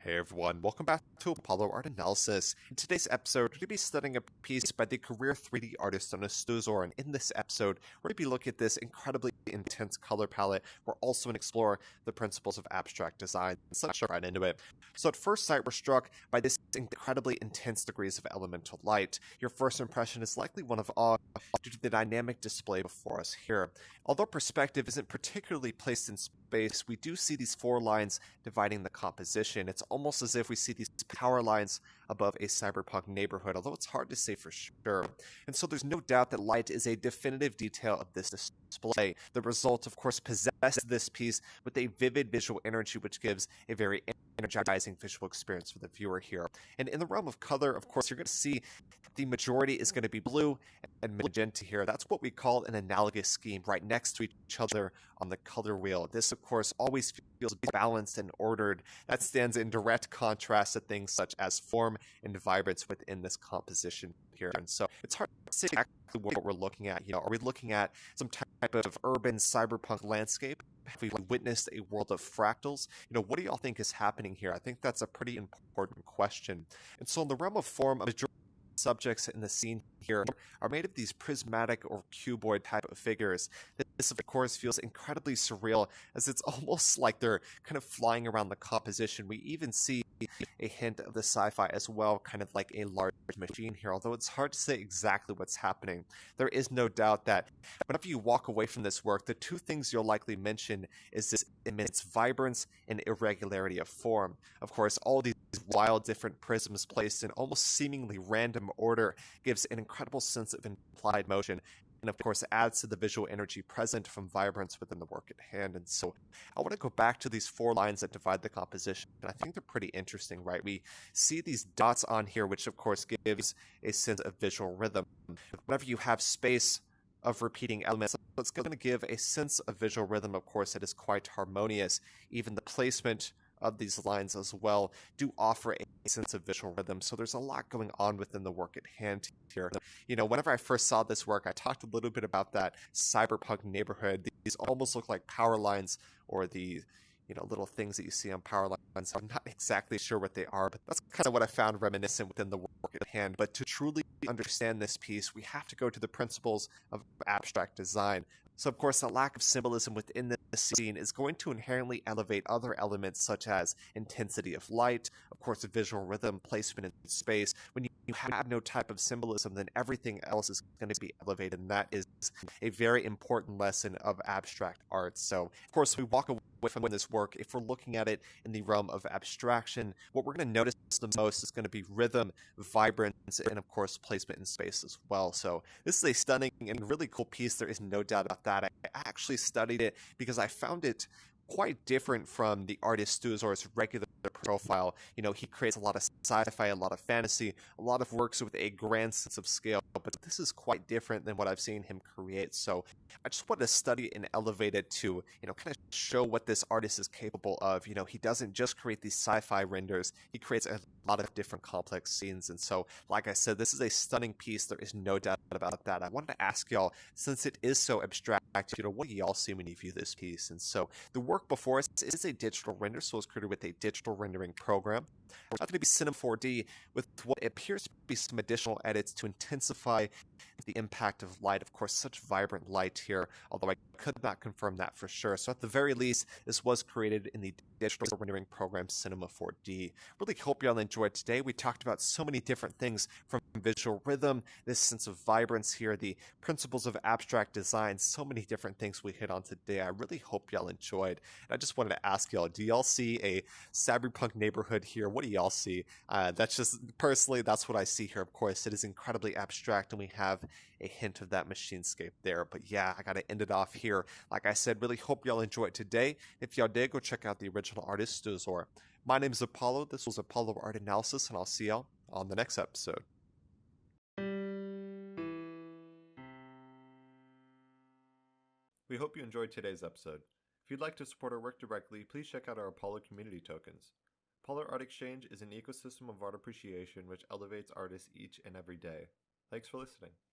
Hey everyone, welcome back to Apollo Art Analysis. In today's episode, we're going to be studying a piece by the career 3D artist known as Stuz0r, and in this episode, we're going to be looking at this incredibly intense color palette. We're also going to explore the principles of abstract design. So let's jump right into it. So at first sight, we're struck by this incredibly intense degrees of elemental light. Your first impression is likely one of awe due to the dynamic display before us here. Although perspective isn't particularly placed in space, we do see these four lines dividing the composition. It's almost as if we see these power lines above a cyberpunk neighborhood, although it's hard to say for sure. And so there's no doubt that light is a definitive detail of this display. The result, of course, possesses this piece with a vivid visual energy, which gives a very energizing visual experience for the viewer here. And in the realm of color, of course, you're going to see the majority is going to be blue and magenta here. That's what we call an analogous scheme, right next to each other on the color wheel. This, of course, always feels balanced and ordered. That stands in direct contrast to things such as form and vibrance within this composition here. And so it's hard to say exactly what we're looking at. Are we looking at some type of urban cyberpunk landscape? Have we witnessed a world of fractals? What do y'all think is happening here? I think that's a pretty important question. And so in the realm of form, a majority of subjects in the scene here are made of these prismatic or cuboid type of figures. This, of course, feels incredibly surreal, as it's almost like they're kind of flying around the composition. We even see a hint of the sci-fi as well, kind of like a large machine here, although it's hard to say exactly what's happening. There is no doubt that whenever you walk away from this work, the two things you'll likely mention is this immense vibrance and irregularity of form. Of course, all these wild different prisms placed in almost seemingly random order gives an incredible sense of implied motion, and of course adds to the visual energy present from vibrance within the work at hand. And so I want to go back to these four lines that divide the composition, and I think they're pretty interesting, right? We see these dots on here, which of course gives a sense of visual rhythm. Whenever you have space of repeating elements, it's going to give a sense of visual rhythm, of course, that is quite harmonious. Even the placement of these lines as well do offer a sense of visual rhythm. So there's a lot going on within the work at hand here. Whenever I first saw this work, I talked a little bit about that cyberpunk neighborhood. These almost look like power lines, or the little things that you see on power lines. I'm not exactly sure what they are, but that's kind of what I found reminiscent within the work at hand. But to truly understand this piece, we have to go to the principles of abstract design. So, of course, the lack of symbolism within the scene is going to inherently elevate other elements such as intensity of light, of course, visual rhythm, placement in space. When you have no type of symbolism, then everything else is going to be elevated, and that is a very important lesson of abstract art. So, of course, we walk away from this work, if we're looking at it in the realm of abstraction, what we're going to notice the most is going to be rhythm, vibrance, and of course placement in space as well. So this is a stunning and really cool piece. There is no doubt about that. I actually studied it because I found it quite different from the artist Stuz0r's regular profile. He creates a lot of sci-fi, a lot of fantasy, a lot of works with a grand sense of scale, but this is quite different than what I've seen him create. So I just wanted to study and elevate it to, kind of show what this artist is capable of. He doesn't just create these sci-fi renders, he creates a lot of different complex scenes. And so, like I said, this is a stunning piece. There is no doubt about that. I wanted to ask y'all, since it is so abstract, what do y'all see when you view this piece? And so the work before us is a digital render, so it's created with a digital rendering program. We're not going to be Cinema 4D with what appears to be some additional edits to intensify the impact of light. Of course, such vibrant light here, although I could not confirm that for sure. So at the very least, this was created in the digital rendering program Cinema 4D. Really hope y'all enjoyed today. We talked about so many different things, from visual rhythm, this sense of vibrance here, the principles of abstract design, so many different things we hit on today. I really hope y'all enjoyed. And I just wanted to ask y'all, do y'all see a cyberpunk neighborhood here? What do y'all see? That's just, personally, that's what I see here. Of course, it is incredibly abstract, and we have a hint of that machinescape there. But yeah, I gotta end it off here. Like I said, really hope y'all enjoyed today. If y'all did, go check out the original artist, Stuz0r. My name is Apollo. This was Apollo Art Analysis, and I'll see y'all on the next episode. We hope you enjoyed today's episode. If you'd like to support our work directly, please check out our Apollo community tokens. Apollo Art Exchange is an ecosystem of art appreciation which elevates artists each and every day. Thanks for listening.